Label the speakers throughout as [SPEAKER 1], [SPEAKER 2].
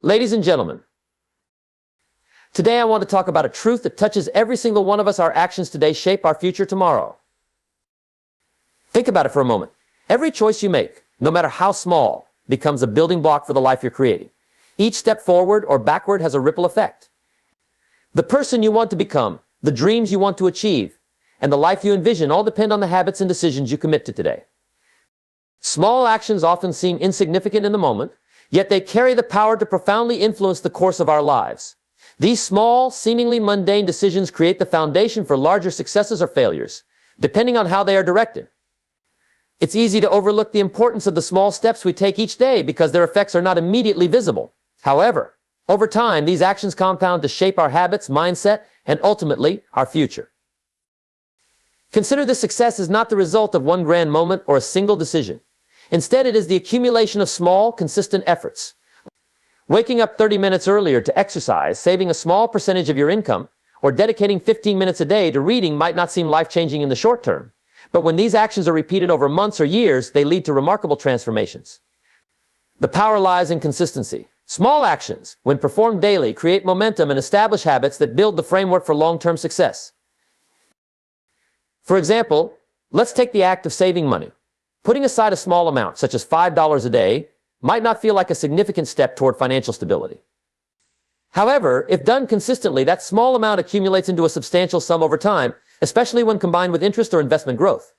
[SPEAKER 1] Ladies and gentlemen, today I want to talk about a truth that touches every single one of us. Our actions today shape our future tomorrow. Think about it for a moment. Every choice you make, no matter how small, becomes a building block for the life you're creating. Each step forward or backward has a ripple effect. The person you want to become, the dreams you want to achieve, and the life you envision all depend on the habits and decisions you commit to today. Small actions often seem insignificant in the moment, yet they carry the power to profoundly influence the course of our lives. These small, seemingly mundane decisions create the foundation for larger successes or failures, depending on how they are directed. It's easy to overlook the importance of the small steps we take each day because their effects are not immediately visible. However, over time, these actions compound to shape our habits, mindset, and ultimately, our future. Consider this success is not the result of one grand moment or a single decision. Instead, it is the accumulation of small, consistent efforts. Waking up 30 minutes earlier to exercise, saving a small percentage of your income, or dedicating 15 minutes a day to reading might not seem life-changing in the short term. But when these actions are repeated over months or years, they lead to remarkable transformations. The power lies in consistency. Small actions, when performed daily, create momentum and establish habits that build the framework for long-term success. For example, let's take the act of saving money. Putting aside a small amount, such as $5 a day, might not feel like a significant step toward financial stability. However, if done consistently, that small amount accumulates into a substantial sum over time, especially when combined with interest or investment growth.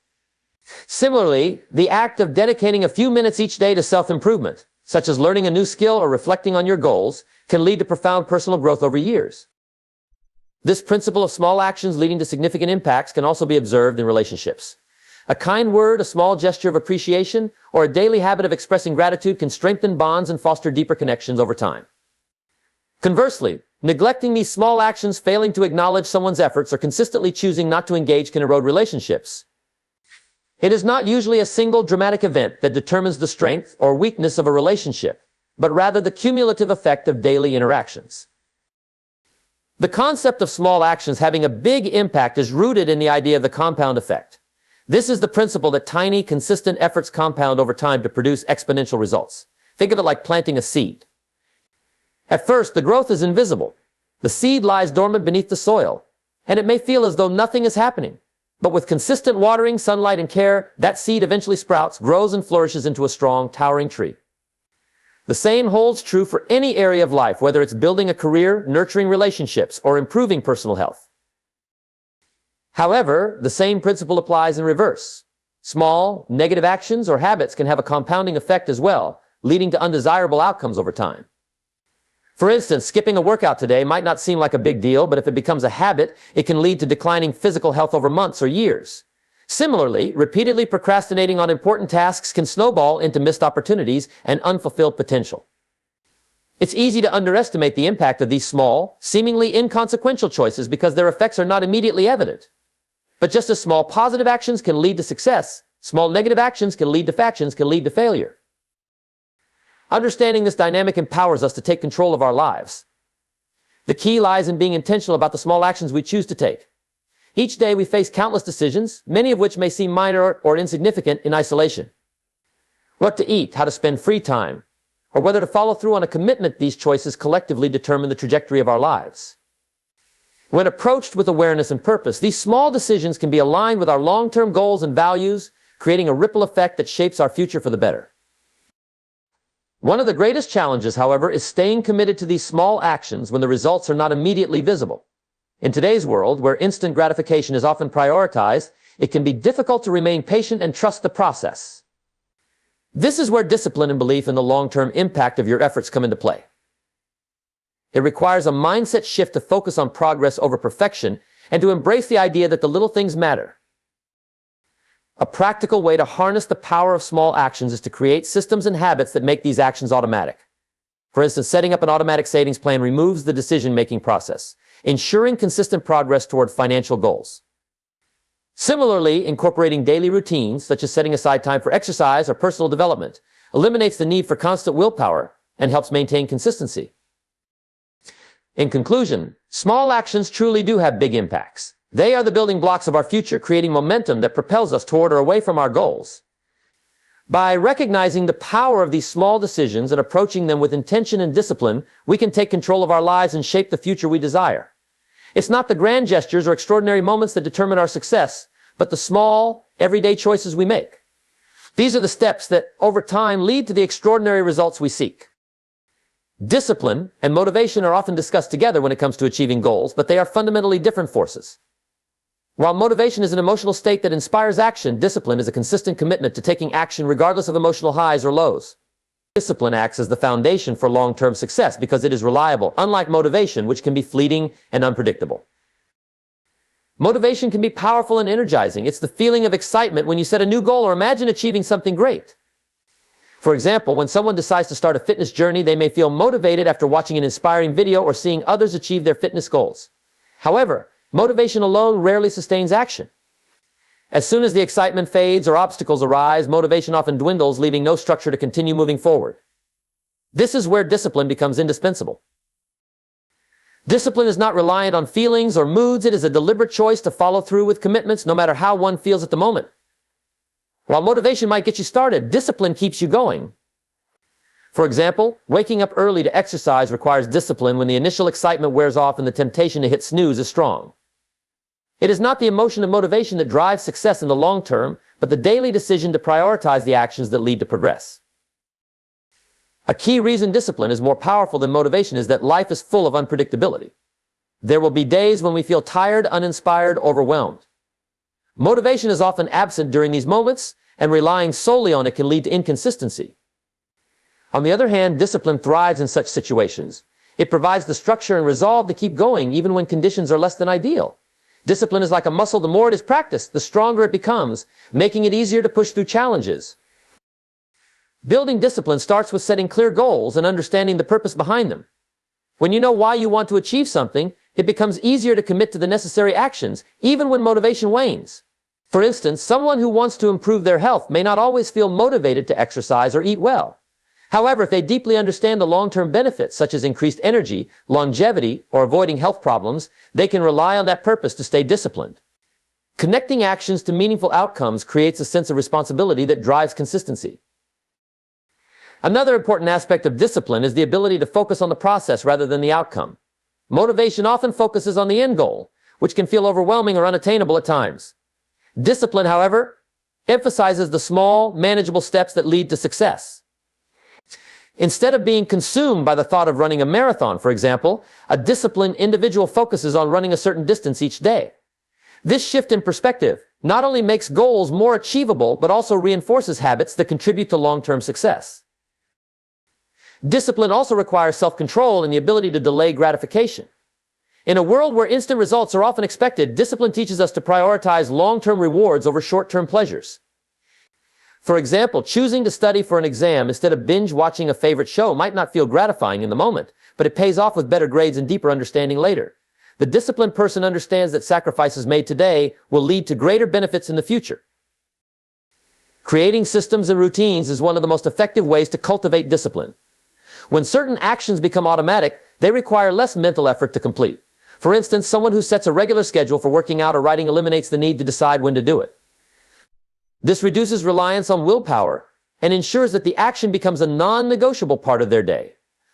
[SPEAKER 1] Similarly, the act of dedicating a few minutes each day to self-improvement, such as learning a new skill or reflecting on your goals, can lead to profound personal growth over years. This principle of small actions leading to significant impacts can also be observed in relationships. A kind word, a small gesture of appreciation, or a daily habit of expressing gratitude can strengthen bonds and foster deeper connections over time. Conversely, neglecting these small actions, failing to acknowledge someone's efforts, or consistently choosing not to engage can erode relationships. It is not usually a single dramatic event that determines the strength or weakness of a relationship, but rather the cumulative effect of daily interactions. The concept of small actions having a big impact is rooted in the idea of the compound effect. This is the principle that tiny, consistent efforts compound over time to produce exponential results. Think of it like planting a seed. At first, the growth is invisible. The seed lies dormant beneath the soil, and it may feel as though nothing is happening. But with consistent watering, sunlight, and care, that seed eventually sprouts, grows, and flourishes into a strong, towering tree. The same holds true for any area of life, whether it's building a career, nurturing relationships, or improving personal health. However, the same principle applies in reverse. Small, negative actions or habits can have a compounding effect as well, leading to undesirable outcomes over time. For instance, skipping a workout today might not seem like a big deal, but if it becomes a habit, it can lead to declining physical health over months or years. Similarly, repeatedly procrastinating on important tasks can snowball into missed opportunities and unfulfilled potential. It's easy to underestimate the impact of these small, seemingly inconsequential choices because their effects are not immediately evident. But just as small positive actions can lead to success, small negative actions can lead to failure. Understanding this dynamic empowers us to take control of our lives. The key lies in being intentional about the small actions we choose to take. Each day we face countless decisions, many of which may seem minor or insignificant in isolation. What to eat, how to spend free time, or whether to follow through on a commitment, these choices collectively determine the trajectory of our lives. When approached with awareness and purpose, these small decisions can be aligned with our long-term goals and values, creating a ripple effect that shapes our future for the better. One of the greatest challenges, however, is staying committed to these small actions when the results are not immediately visible. In today's world, where instant gratification is often prioritized, it can be difficult to remain patient and trust the process. This is where discipline and belief in the long-term impact of your efforts come into play. It requires a mindset shift to focus on progress over perfection and to embrace the idea that the little things matter. A practical way to harness the power of small actions is to create systems and habits that make these actions automatic. For instance, setting up an automatic savings plan removes the decision-making process, ensuring consistent progress toward financial goals. Similarly, incorporating daily routines, such as setting aside time for exercise or personal development, eliminates the need for constant willpower and helps maintain consistency. In conclusion, small actions truly do have big impacts. They are the building blocks of our future, creating momentum that propels us toward or away from our goals. By recognizing the power of these small decisions and approaching them with intention and discipline, we can take control of our lives and shape the future we desire. It's not the grand gestures or extraordinary moments that determine our success, but the small, everyday choices we make. These are the steps that, over time, lead to the extraordinary results we seek. Discipline and motivation are often discussed together when it comes to achieving goals, but they are fundamentally different forces. While motivation is an emotional state that inspires action, discipline is a consistent commitment to taking action regardless of emotional highs or lows. Discipline acts as the foundation for long-term success because it is reliable, unlike motivation, which can be fleeting and unpredictable. Motivation can be powerful and energizing. It's the feeling of excitement when you set a new goal or imagine achieving something great. For example, when someone decides to start a fitness journey, they may feel motivated after watching an inspiring video or seeing others achieve their fitness goals. However, motivation alone rarely sustains action. As soon as the excitement fades or obstacles arise, motivation often dwindles, leaving no structure to continue moving forward. This is where discipline becomes indispensable. Discipline is not reliant on feelings or moods. It is a deliberate choice to follow through with commitments no matter how one feels at the moment. While motivation might get you started, discipline keeps you going. For example, waking up early to exercise requires discipline when the initial excitement wears off and the temptation to hit snooze is strong. It is not the emotion of motivation that drives success in the long term, but the daily decision to prioritize the actions that lead to progress. A key reason discipline is more powerful than motivation is that life is full of unpredictability. There will be days when we feel tired, uninspired, overwhelmed. Motivation is often absent during these moments, and relying solely on it can lead to inconsistency. On the other hand, discipline thrives in such situations. It provides the structure and resolve to keep going even when conditions are less than ideal. Discipline is like a muscle. The more it is practiced, the stronger it becomes, making it easier to push through challenges. Building discipline starts with setting clear goals and understanding the purpose behind them. When you know why you want to achieve something, it becomes easier to commit to the necessary actions, even when motivation wanes. For instance, someone who wants to improve their health may not always feel motivated to exercise or eat well. However, if they deeply understand the long-term benefits, such as increased energy, longevity, or avoiding health problems, they can rely on that purpose to stay disciplined. Connecting actions to meaningful outcomes creates a sense of responsibility that drives consistency. Another important aspect of discipline is the ability to focus on the process rather than the outcome. Motivation often focuses on the end goal, which can feel overwhelming or unattainable at times. Discipline, however, emphasizes the small, manageable steps that lead to success. Instead of being consumed by the thought of running a marathon, for example, a disciplined individual focuses on running a certain distance each day. This shift in perspective not only makes goals more achievable, but also reinforces habits that contribute to long-term success. Discipline also requires self-control and the ability to delay gratification. In a world where instant results are often expected, discipline teaches us to prioritize long-term rewards over short-term pleasures. For example, choosing to study for an exam instead of binge watching a favorite show might not feel gratifying in the moment, but it pays off with better grades and deeper understanding later. The disciplined person understands that sacrifices made today will lead to greater benefits in the future. Creating systems and routines is one of the most effective ways to cultivate discipline. When certain actions become automatic, they require less mental effort to complete. For instance, someone who sets a regular schedule for working out or writing eliminates the need to decide when to do it. This reduces reliance on willpower and ensures that the action becomes a non-negotiable part of their day.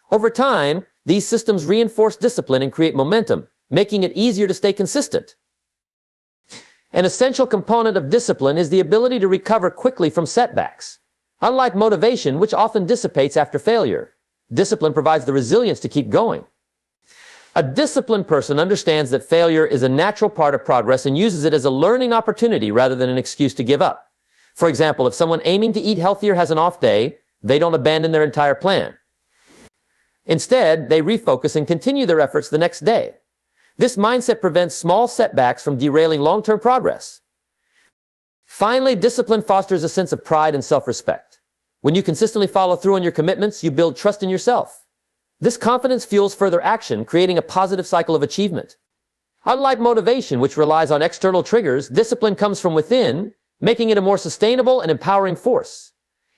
[SPEAKER 1] Over time, these systems reinforce discipline and create momentum, making it easier to stay consistent. An essential component of discipline is the ability to recover quickly from setbacks. Unlike motivation, which often dissipates after failure, discipline provides the resilience to keep going. A disciplined person understands that failure is a natural part of progress and uses it as a learning opportunity rather than an excuse to give up. For example, if someone aiming to eat healthier has an off day, they don't abandon their entire plan. Instead, they refocus and continue their efforts the next day. This mindset prevents small setbacks from derailing long-term progress. Finally, discipline fosters a sense of pride and self-respect. When you consistently follow through on your commitments, you build trust in yourself. This confidence fuels further action, creating a positive cycle of achievement. Unlike motivation, which relies on external triggers, discipline comes from within, making it a more sustainable and empowering force.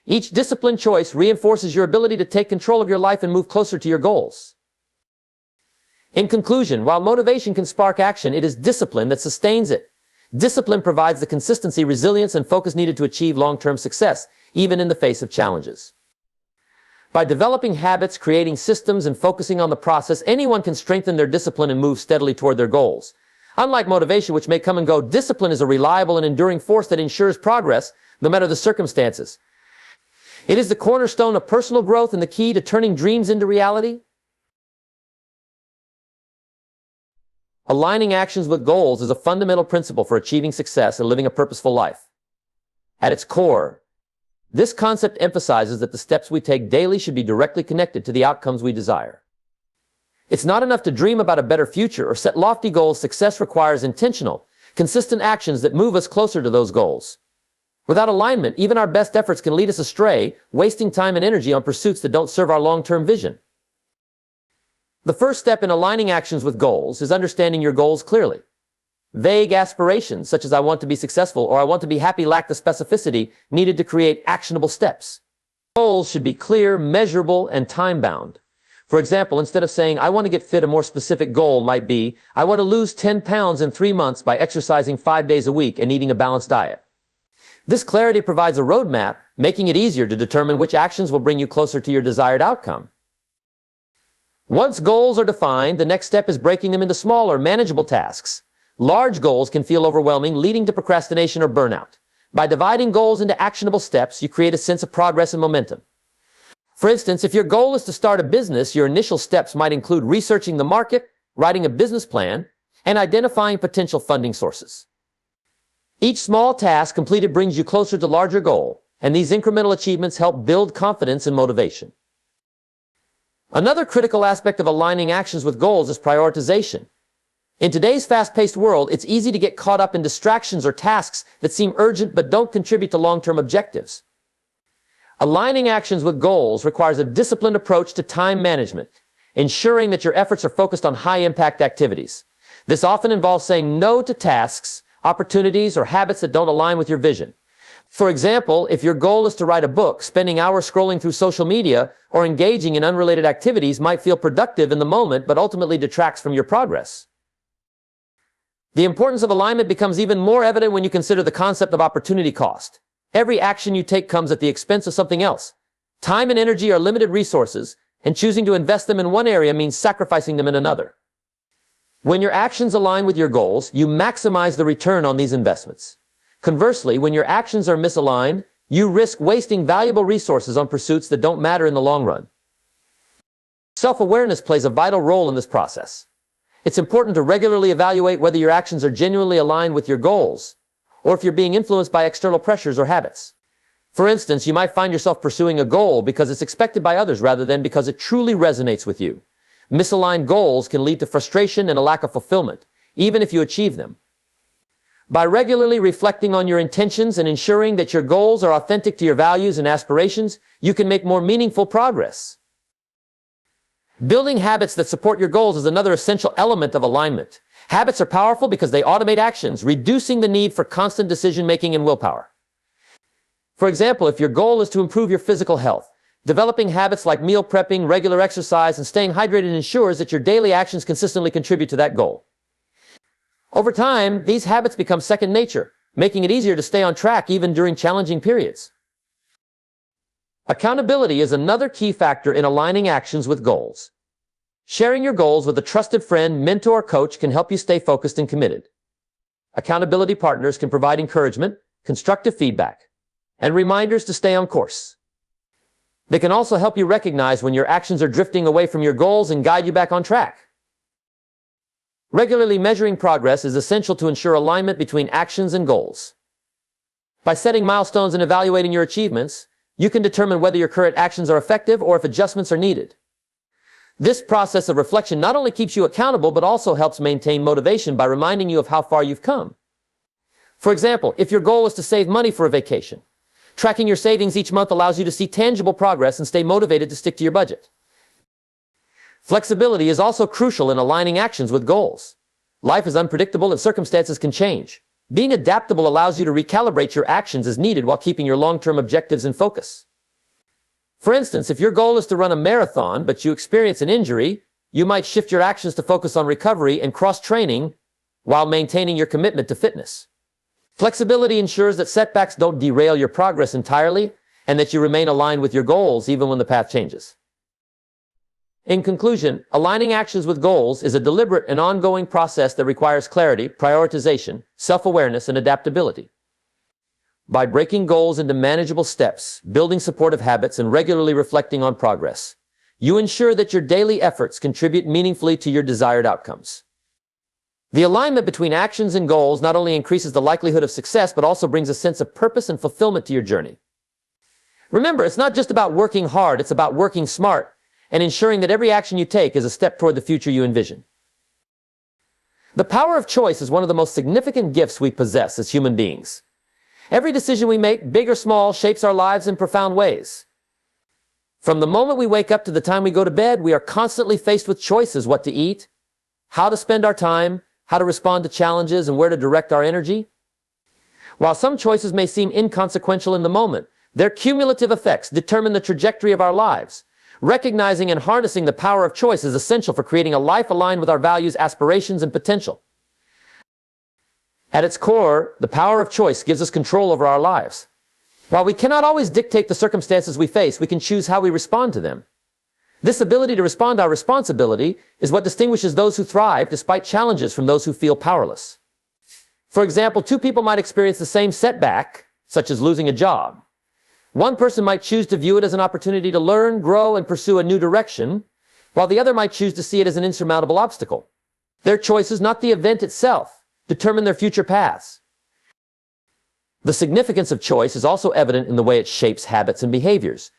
[SPEAKER 1] Each disciplined choice reinforces your ability to take control of your life and move closer to your goals. In conclusion, while motivation can spark action, it is discipline that sustains it. Discipline provides the consistency, resilience, and focus needed to achieve long-term success. even in the face of challenges. By developing habits, creating systems, and focusing on the process, anyone can strengthen their discipline and move steadily toward their goals. Unlike motivation, which may come and go, discipline is a reliable and enduring force that ensures progress, no matter the circumstances. It is the cornerstone of personal growth and the key to turning dreams into reality. Aligning actions with goals is a fundamental principle for achieving success and living a purposeful life. At its core, this concept emphasizes that the steps we take daily should be directly connected to the outcomes we desire. It's not enough to dream about a better future or set lofty goals. Success requires intentional, consistent actions that move us closer to those goals. Without alignment, even our best efforts can lead us astray, wasting time and energy on pursuits that don't serve our long-term vision. The first step in aligning actions with goals is understanding your goals clearly. Vague aspirations, such as "I want to be successful" or "I want to be happy," lack the specificity needed to create actionable steps. Goals should be clear, measurable, and time-bound. For example, instead of saying "I want to get fit," a more specific goal might be "I want to lose 10 pounds in 3 months by exercising 5 days a week and eating a balanced diet." This clarity provides a roadmap, making it easier to determine which actions will bring you closer to your desired outcome. Once goals are defined, the next step is breaking them into smaller, manageable tasks. Large goals can feel overwhelming, leading to procrastination or burnout. By dividing goals into actionable steps, you create a sense of progress and momentum. For instance, if your goal is to start a business, your initial steps might include researching the market, writing a business plan, and identifying potential funding sources. Each small task completed brings you closer to the larger goal, and these incremental achievements help build confidence and motivation. Another critical aspect of aligning actions with goals is prioritization. In today's fast-paced world, it's easy to get caught up in distractions or tasks that seem urgent but don't contribute to long-term objectives. Aligning actions with goals requires a disciplined approach to time management, ensuring that your efforts are focused on high-impact activities. This often involves saying no to tasks, opportunities, or habits that don't align with your vision. For example, if your goal is to write a book, spending hours scrolling through social media or engaging in unrelated activities might feel productive in the moment but ultimately detracts from your progress. The importance of alignment becomes even more evident when you consider the concept of opportunity cost. Every action you take comes at the expense of something else. Time and energy are limited resources, and choosing to invest them in one area means sacrificing them in another. When your actions align with your goals, you maximize the return on these investments. Conversely, when your actions are misaligned, you risk wasting valuable resources on pursuits that don't matter in the long run. Self-awareness plays a vital role in this process. It's important to regularly evaluate whether your actions are genuinely aligned with your goals, or if you're being influenced by external pressures or habits. For instance, you might find yourself pursuing a goal because it's expected by others rather than because it truly resonates with you. Misaligned goals can lead to frustration and a lack of fulfillment, even if you achieve them. By regularly reflecting on your intentions and ensuring that your goals are authentic to your values and aspirations, you can make more meaningful progress. Building habits that support your goals is another essential element of alignment. Habits are powerful because they automate actions, reducing the need for constant decision-making and willpower. For example, if your goal is to improve your physical health, developing habits like meal prepping, regular exercise, and staying hydrated ensures that your daily actions consistently contribute to that goal. Over time, these habits become second nature, making it easier to stay on track even during challenging periods. Accountability is another key factor in aligning actions with goals. Sharing your goals with a trusted friend, mentor, or coach can help you stay focused and committed. Accountability partners can provide encouragement, constructive feedback, and reminders to stay on course. They can also help you recognize when your actions are drifting away from your goals and guide you back on track. Regularly measuring progress is essential to ensure alignment between actions and goals. By setting milestones and evaluating your achievements, you can determine whether your current actions are effective or if adjustments are needed. This process of reflection not only keeps you accountable, but also helps maintain motivation by reminding you of how far you've come. For example, if your goal is to save money for a vacation, tracking your savings each month allows you to see tangible progress and stay motivated to stick to your budget. Flexibility is also crucial in aligning actions with goals. Life is unpredictable and circumstances can change. Being adaptable allows you to recalibrate your actions as needed while keeping your long-term objectives in focus. For instance, if your goal is to run a marathon but you experience an injury, you might shift your actions to focus on recovery and cross-training while maintaining your commitment to fitness. Flexibility ensures that setbacks don't derail your progress entirely, and that you remain aligned with your goals even when the path changes. In conclusion, aligning actions with goals is a deliberate and ongoing process that requires clarity, prioritization, self-awareness, and adaptability. By breaking goals into manageable steps, building supportive habits, and regularly reflecting on progress, you ensure that your daily efforts contribute meaningfully to your desired outcomes. The alignment between actions and goals not only increases the likelihood of success, but also brings a sense of purpose and fulfillment to your journey. Remember, it's not just about working hard, it's about working smart and ensuring that every action you take is a step toward the future you envision. The power of choice is one of the most significant gifts we possess as human beings. Every decision we make, big or small, shapes our lives in profound ways. From the moment we wake up to the time we go to bed, we are constantly faced with choices: what to eat, how to spend our time, how to respond to challenges, and where to direct our energy. While some choices may seem inconsequential in the moment, their cumulative effects determine the trajectory of our lives. Recognizing and harnessing the power of choice is essential for creating a life aligned with our values, aspirations, and potential. At its core, the power of choice gives us control over our lives. While we cannot always dictate the circumstances we face, we can choose how we respond to them. This ability to respond to our responsibility is what distinguishes those who thrive despite challenges from those who feel powerless. For example, two people might experience the same setback, such as losing a job. One person might choose to view it as an opportunity to learn, grow, and pursue a new direction, while the other might choose to see it as an insurmountable obstacle. Their choices, not the event itself, determine their future paths. The significance of choice is also evident in the way it shapes habits and behaviors.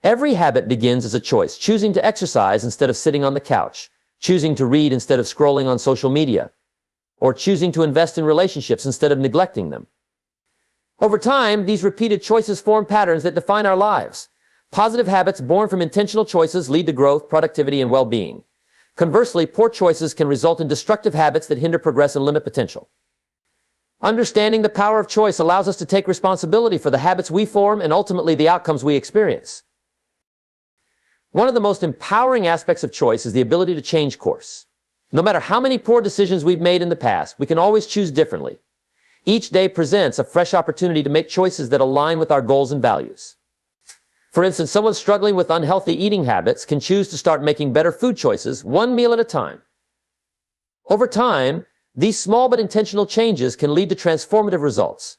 [SPEAKER 1] Every habit begins as a choice: choosing to exercise instead of sitting on the couch, choosing to read instead of scrolling on social media, or choosing to invest in relationships instead of neglecting them. Over time, these repeated choices form patterns that define our lives. Positive habits born from intentional choices lead to growth, productivity, and well-being. Conversely, poor choices can result in destructive habits that hinder progress and limit potential. Understanding the power of choice allows us to take responsibility for the habits we form and ultimately the outcomes we experience. One of the most empowering aspects of choice is the ability to change course. No matter how many poor decisions we've made in the past, we can always choose differently. Each day presents a fresh opportunity to make choices that align with our goals and values. For instance, someone struggling with unhealthy eating habits can choose to start making better food choices, one meal at a time. Over time, these small but intentional changes can lead to transformative results.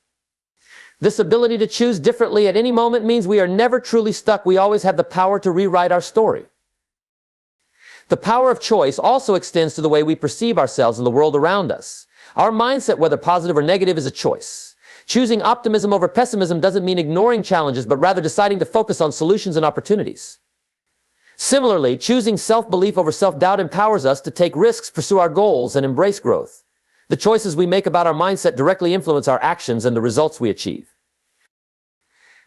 [SPEAKER 1] This ability to choose differently at any moment means we are never truly stuck. We always have the power to rewrite our story. The power of choice also extends to the way we perceive ourselves and the world around us. Our mindset, whether positive or negative, is a choice. Choosing optimism over pessimism doesn't mean ignoring challenges, but rather deciding to focus on solutions and opportunities. Similarly, choosing self-belief over self-doubt empowers us to take risks, pursue our goals, and embrace growth. The choices we make about our mindset directly influence our actions and the results we achieve.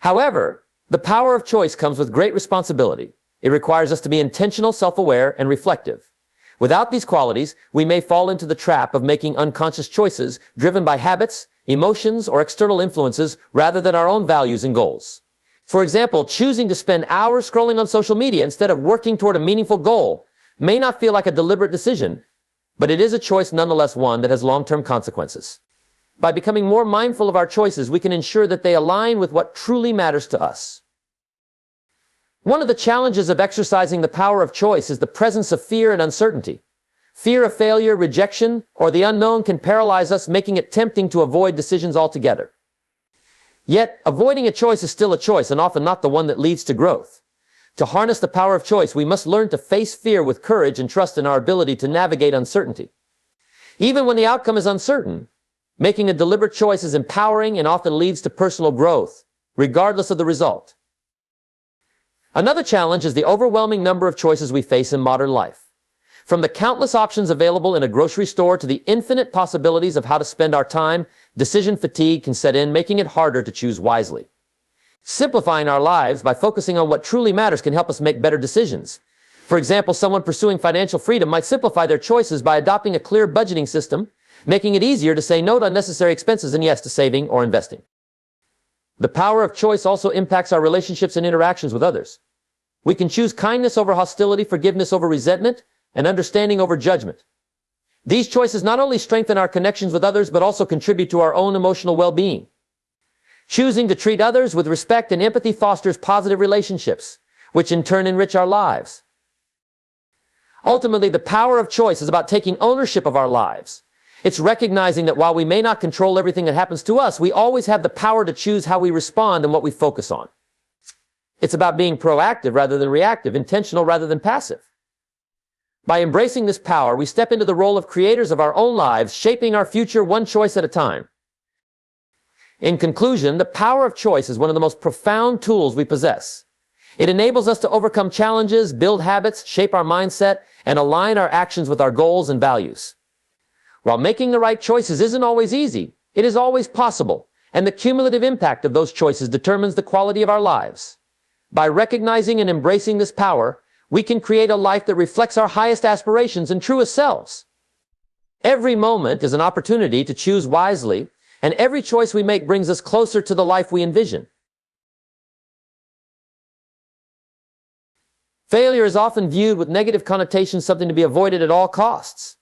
[SPEAKER 1] However, the power of choice comes with great responsibility. It requires us to be intentional, self-aware, and reflective. Without these qualities, we may fall into the trap of making unconscious choices driven by habits, emotions, or external influences rather than our own values and goals. For example, choosing to spend hours scrolling on social media instead of working toward a meaningful goal may not feel like a deliberate decision, but it is a choice nonetheless, one that has long-term consequences. By becoming more mindful of our choices, we can ensure that they align with what truly matters to us. One of the challenges of exercising the power of choice is the presence of fear and uncertainty. Fear of failure, rejection, or the unknown can paralyze us, making it tempting to avoid decisions altogether. Yet, avoiding a choice is still a choice, and often not the one that leads to growth. To harness the power of choice, we must learn to face fear with courage and trust in our ability to navigate uncertainty. Even when the outcome is uncertain, making a deliberate choice is empowering and often leads to personal growth, regardless of the result. Another challenge is the overwhelming number of choices we face in modern life. From the countless options available in a grocery store to the infinite possibilities of how to spend our time, decision fatigue can set in, making it harder to choose wisely. Simplifying our lives by focusing on what truly matters can help us make better decisions. For example, someone pursuing financial freedom might simplify their choices by adopting a clear budgeting system, making it easier to say no to unnecessary expenses and yes to saving or investing. The power of choice also impacts our relationships and interactions with others. We can choose kindness over hostility, forgiveness over resentment, and understanding over judgment. These choices not only strengthen our connections with others, but also contribute to our own emotional well-being. Choosing to treat others with respect and empathy fosters positive relationships, which in turn enrich our lives. Ultimately, the power of choice is about taking ownership of our lives. It's recognizing that while we may not control everything that happens to us, we always have the power to choose how we respond and what we focus on. It's about being proactive rather than reactive, intentional rather than passive. By embracing this power, we step into the role of creators of our own lives, shaping our future one choice at a time. In conclusion, the power of choice is one of the most profound tools we possess. It enables us to overcome challenges, build habits, shape our mindset, and align our actions with our goals and values. While making the right choices isn't always easy, it is always possible, and the cumulative impact of those choices determines the quality of our lives. By recognizing and embracing this power, we can create a life that reflects our highest aspirations and truest selves. Every moment is an opportunity to choose wisely, and every choice we make brings us closer to the life we envision. Failure is often viewed with negative connotations, something to be avoided at all costs.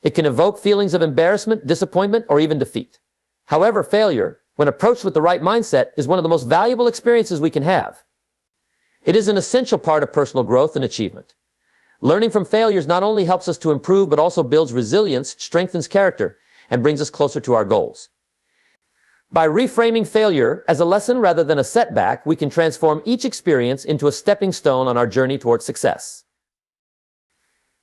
[SPEAKER 1] It can evoke feelings of embarrassment, disappointment, or even defeat. However, failure, when approached with the right mindset, is one of the most valuable experiences we can have. It is an essential part of personal growth and achievement. Learning from failures not only helps us to improve, but also builds resilience, strengthens character, and brings us closer to our goals. By reframing failure as a lesson rather than a setback, we can transform each experience into a stepping stone on our journey towards success.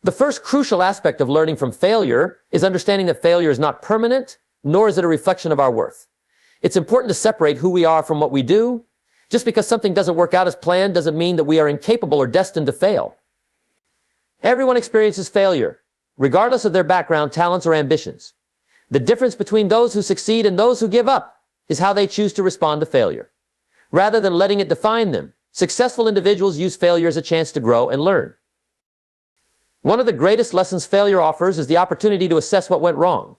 [SPEAKER 1] The first crucial aspect of learning from failure is understanding that failure is not permanent, nor is it a reflection of our worth. It's important to separate who we are from what we do. Just because something doesn't work out as planned doesn't mean that we are incapable or destined to fail. Everyone experiences failure, regardless of their background, talents, or ambitions. The difference between those who succeed and those who give up is how they choose to respond to failure. Rather than letting it define them, successful individuals use failure as a chance to grow and learn. One of the greatest lessons failure offers is the opportunity to assess what went wrong.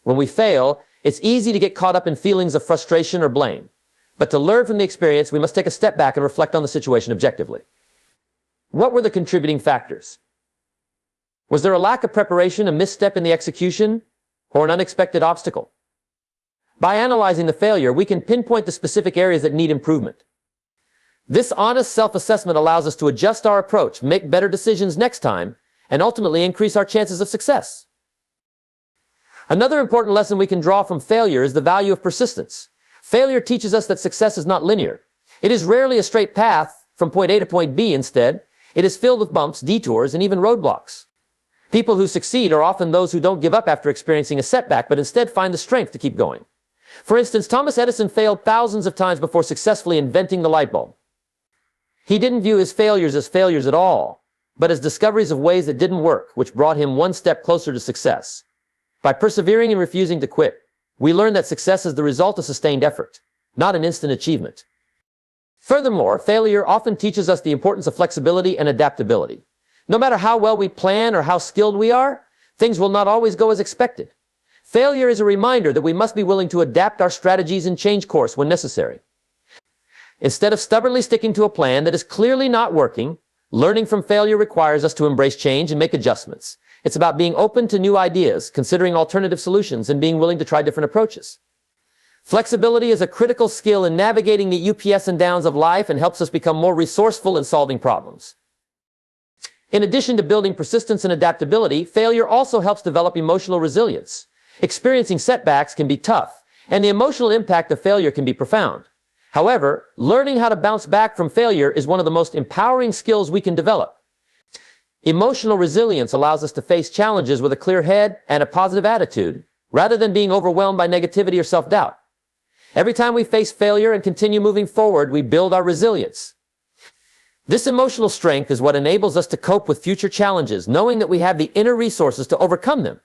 [SPEAKER 1] When we fail, it's easy to get caught up in feelings of frustration or blame. But to learn from the experience, we must take a step back and reflect on the situation objectively. What were the contributing factors? Was there a lack of preparation, a misstep in the execution, or an unexpected obstacle? By analyzing the failure, we can pinpoint the specific areas that need improvement. This honest self-assessment allows us to adjust our approach, make better decisions next time, and ultimately increase our chances of success. Another important lesson we can draw from failure is the value of persistence. Failure teaches us that success is not linear. It is rarely a straight path from point A to point B. Instead, it is filled with bumps, detours, and even roadblocks. People who succeed are often those who don't give up after experiencing a setback, but instead find the strength to keep going. For instance, Thomas Edison failed thousands of times before successfully inventing the light bulb. He didn't view his failures as failures at all, but as discoveries of ways that didn't work, which brought him one step closer to success. By persevering and refusing to quit, we learn that success is the result of sustained effort, not an instant achievement. Furthermore, failure often teaches us the importance of flexibility and adaptability. No matter how well we plan or how skilled we are, things will not always go as expected. Failure is a reminder that we must be willing to adapt our strategies and change course when necessary. Instead of stubbornly sticking to a plan that is clearly not working, learning from failure requires us to embrace change and make adjustments. It's about being open to new ideas, considering alternative solutions, and being willing to try different approaches. Flexibility is a critical skill in navigating the ups and downs of life and helps us become more resourceful in solving problems. In addition to building persistence and adaptability, failure also helps develop emotional resilience. Experiencing setbacks can be tough, and the emotional impact of failure can be profound. However, learning how to bounce back from failure is one of the most empowering skills we can develop. Emotional resilience allows us to face challenges with a clear head and a positive attitude, rather than being overwhelmed by negativity or self-doubt. Every time we face failure and continue moving forward, we build our resilience. This emotional strength is what enables us to cope with future challenges, knowing that we have the inner resources to overcome them.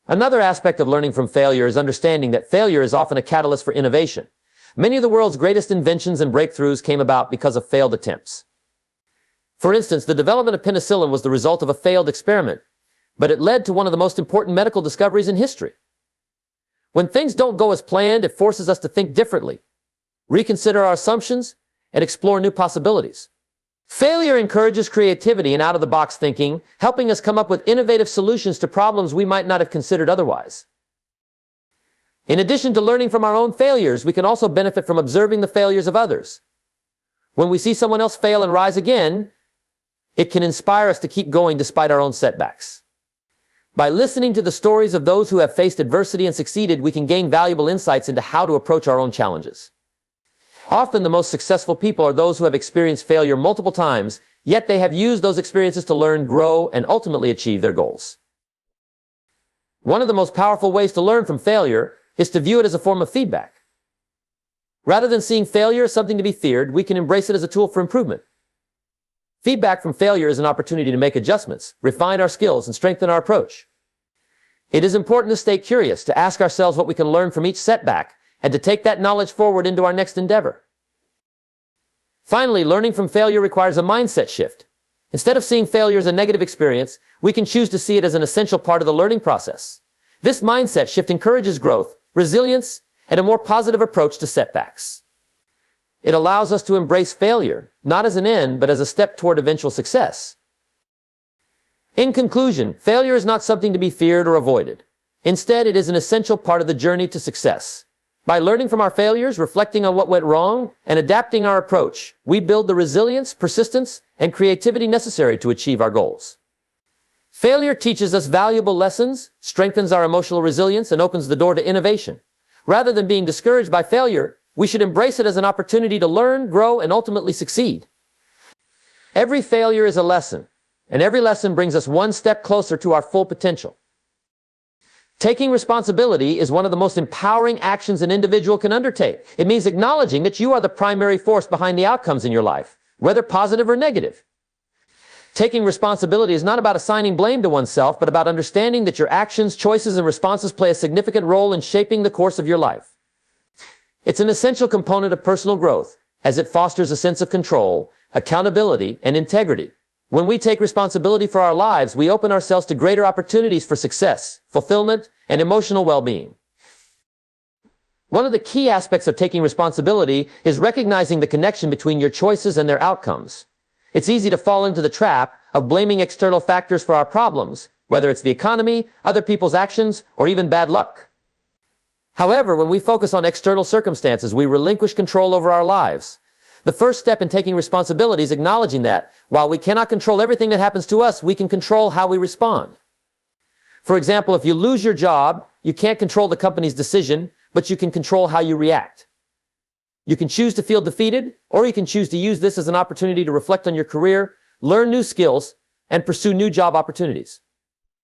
[SPEAKER 1] Another aspect of learning from failure is understanding that failure is often a catalyst for innovation. Many of the world's greatest inventions and breakthroughs came about because of failed attempts. For instance, the development of penicillin was the result of a failed experiment, but it led to one of the most important medical discoveries in history. When things don't go as planned, it forces us to think differently, reconsider our assumptions, and explore new possibilities. Failure encourages creativity and out-of-the-box thinking, helping us come up with innovative solutions to problems we might not have considered otherwise. In addition to learning from our own failures, we can also benefit from observing the failures of others. When we see someone else fail and rise again, it can inspire us to keep going despite our own setbacks. By listening to the stories of those who have faced adversity and succeeded, we can gain valuable insights into how to approach our own challenges. Often the most successful people are those who have experienced failure multiple times, yet they have used those experiences to learn, grow, and ultimately achieve their goals. One of the most powerful ways to learn from failure is to view it as a form of feedback. Rather than seeing failure as something to be feared, we can embrace it as a tool for improvement. Feedback from failure is an opportunity to make adjustments, refine our skills, and strengthen our approach. It is important to stay curious, to ask ourselves what we can learn from each setback, and to take that knowledge forward into our next endeavor. Finally, learning from failure requires a mindset shift. Instead of seeing failure as a negative experience, we can choose to see it as an essential part of the learning process. This mindset shift encourages growth, resilience, and a more positive approach to setbacks. It allows us to embrace failure, not as an end, but as a step toward eventual success. In conclusion, failure is not something to be feared or avoided. Instead, it is an essential part of the journey to success. By learning from our failures, reflecting on what went wrong, and adapting our approach, we build the resilience, persistence, and creativity necessary to achieve our goals. Failure teaches us valuable lessons, strengthens our emotional resilience, and opens the door to innovation. Rather than being discouraged by failure, we should embrace it as an opportunity to learn, grow, and ultimately succeed. Every failure is a lesson, and every lesson brings us one step closer to our full potential. Taking responsibility is one of the most empowering actions an individual can undertake. It means acknowledging that you are the primary force behind the outcomes in your life, whether positive or negative. Taking responsibility is not about assigning blame to oneself, but about understanding that your actions, choices, and responses play a significant role in shaping the course of your life. It's an essential component of personal growth, as it fosters a sense of control, accountability, and integrity. When we take responsibility for our lives, we open ourselves to greater opportunities for success, fulfillment, and emotional well-being. One of the key aspects of taking responsibility is recognizing the connection between your choices and their outcomes. It's easy to fall into the trap of blaming external factors for our problems, whether it's the economy, other people's actions, or even bad luck. However, when we focus on external circumstances, we relinquish control over our lives. The first step in taking responsibility is acknowledging that, while we cannot control everything that happens to us, we can control how we respond. For example, if you lose your job, you can't control the company's decision, but you can control how you react. You can choose to feel defeated, or you can choose to use this as an opportunity to reflect on your career, learn new skills, and pursue new job opportunities.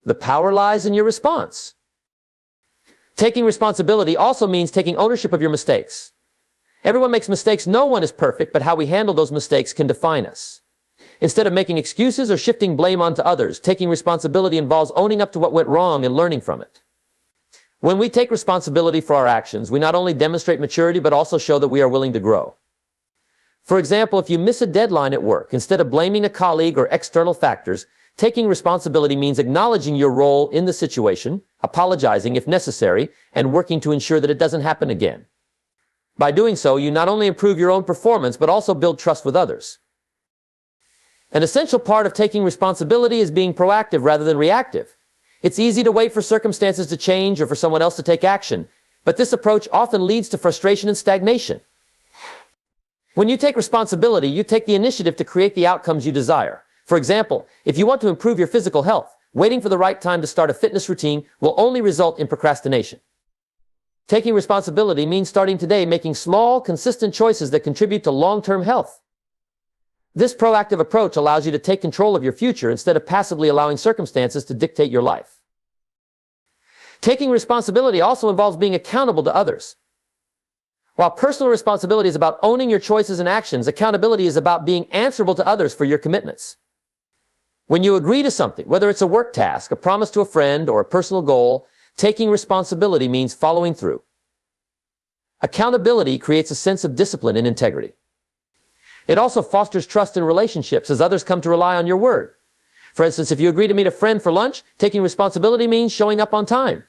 [SPEAKER 1] The power lies in your response. Taking responsibility also means taking ownership of your mistakes. Everyone makes mistakes. No one is perfect, but how we handle those mistakes can define us. Instead of making excuses or shifting blame onto others, taking responsibility involves owning up to what went wrong and learning from it. When we take responsibility for our actions, we not only demonstrate maturity, but also show that we are willing to grow. For example, if you miss a deadline at work, instead of blaming a colleague or external factors, taking responsibility means acknowledging your role in the situation, apologizing if necessary, and working to ensure that it doesn't happen again. By doing so, you not only improve your own performance, but also build trust with others. An essential part of taking responsibility is being proactive rather than reactive. It's easy to wait for circumstances to change or for someone else to take action, but this approach often leads to frustration and stagnation. When you take responsibility, you take the initiative to create the outcomes you desire. For example, if you want to improve your physical health, waiting for the right time to start a fitness routine will only result in procrastination. Taking responsibility means starting today, making small, consistent choices that contribute to long-term health. This proactive approach allows you to take control of your future instead of passively allowing circumstances to dictate your life. Taking responsibility also involves being accountable to others. While personal responsibility is about owning your choices and actions, accountability is about being answerable to others for your commitments. When you agree to something, whether it's a work task, a promise to a friend, or a personal goal, taking responsibility means following through. Accountability creates a sense of discipline and integrity. It also fosters trust in relationships as others come to rely on your word. For instance, if you agree to meet a friend for lunch, taking responsibility means showing up on time.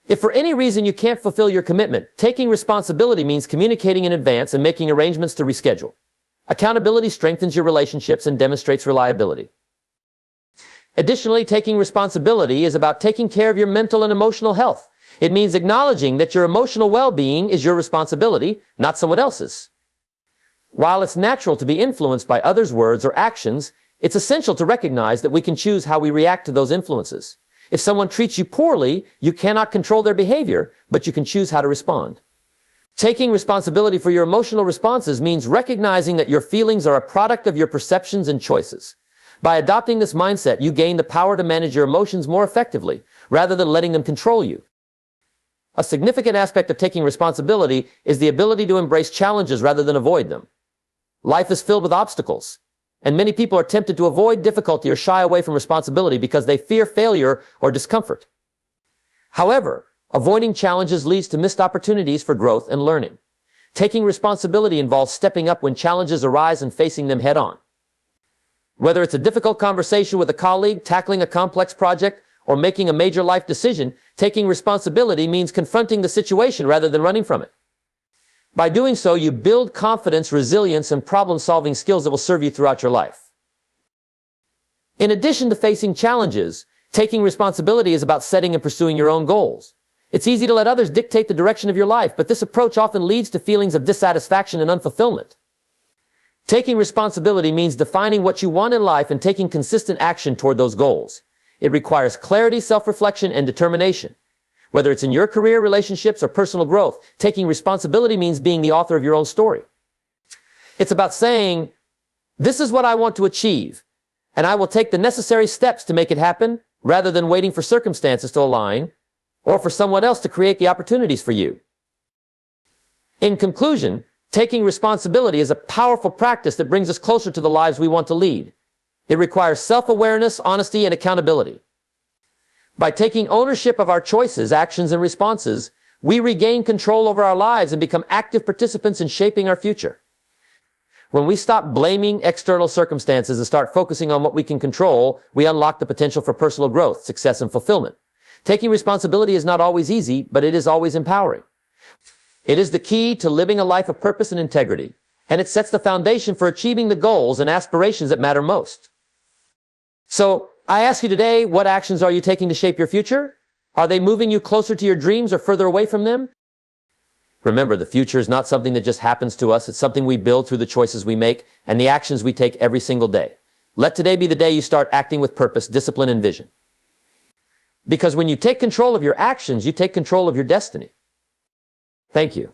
[SPEAKER 1] If for any reason you can't fulfill your commitment, taking responsibility means communicating in advance and making arrangements to reschedule. Accountability strengthens your relationships and demonstrates reliability. Additionally, taking responsibility is about taking care of your mental and emotional health. It means acknowledging that your emotional well-being is your responsibility, not someone else's. While it's natural to be influenced by others' words or actions, it's essential to recognize that we can choose how we react to those influences. If someone treats you poorly, you cannot control their behavior, but you can choose how to respond. Taking responsibility for your emotional responses means recognizing that your feelings are a product of your perceptions and choices. By adopting this mindset, you gain the power to manage your emotions more effectively, rather than letting them control you. A significant aspect of taking responsibility is the ability to embrace challenges rather than avoid them. Life is filled with obstacles, and many people are tempted to avoid difficulty or shy away from responsibility because they fear failure or discomfort. However, avoiding challenges leads to missed opportunities for growth and learning. Taking responsibility involves stepping up when challenges arise and facing them head-on. Whether it's a difficult conversation with a colleague, tackling a complex project, or making a major life decision, taking responsibility means confronting the situation rather than running from it. By doing so, you build confidence, resilience, and problem-solving skills that will serve you throughout your life. In addition to facing challenges, taking responsibility is about setting and pursuing your own goals. It's easy to let others dictate the direction of your life, but this approach often leads to feelings of dissatisfaction and unfulfillment. Taking responsibility means defining what you want in life and taking consistent action toward those goals. It requires clarity, self-reflection, and determination. Whether it's in your career, relationships, or personal growth, taking responsibility means being the author of your own story. It's about saying, this is what I want to achieve, and I will take the necessary steps to make it happen, rather than waiting for circumstances to align, or for someone else to create the opportunities for you. In conclusion, taking responsibility is a powerful practice that brings us closer to the lives we want to lead. It requires self-awareness, honesty, and accountability. By taking ownership of our choices, actions, and responses, we regain control over our lives and become active participants in shaping our future. When we stop blaming external circumstances and start focusing on what we can control, we unlock the potential for personal growth, success, and fulfillment. Taking responsibility is not always easy, but it is always empowering. It is the key to living a life of purpose and integrity, and it sets the foundation for achieving the goals and aspirations that matter most. So, I ask you today, what actions are you taking to shape your future? Are they moving you closer to your dreams or further away from them? Remember, the future is not something that just happens to us. It's something we build through the choices we make and the actions we take every single day. Let today be the day you start acting with purpose, discipline, and vision. Because when you take control of your actions, you take control of your destiny. Thank you.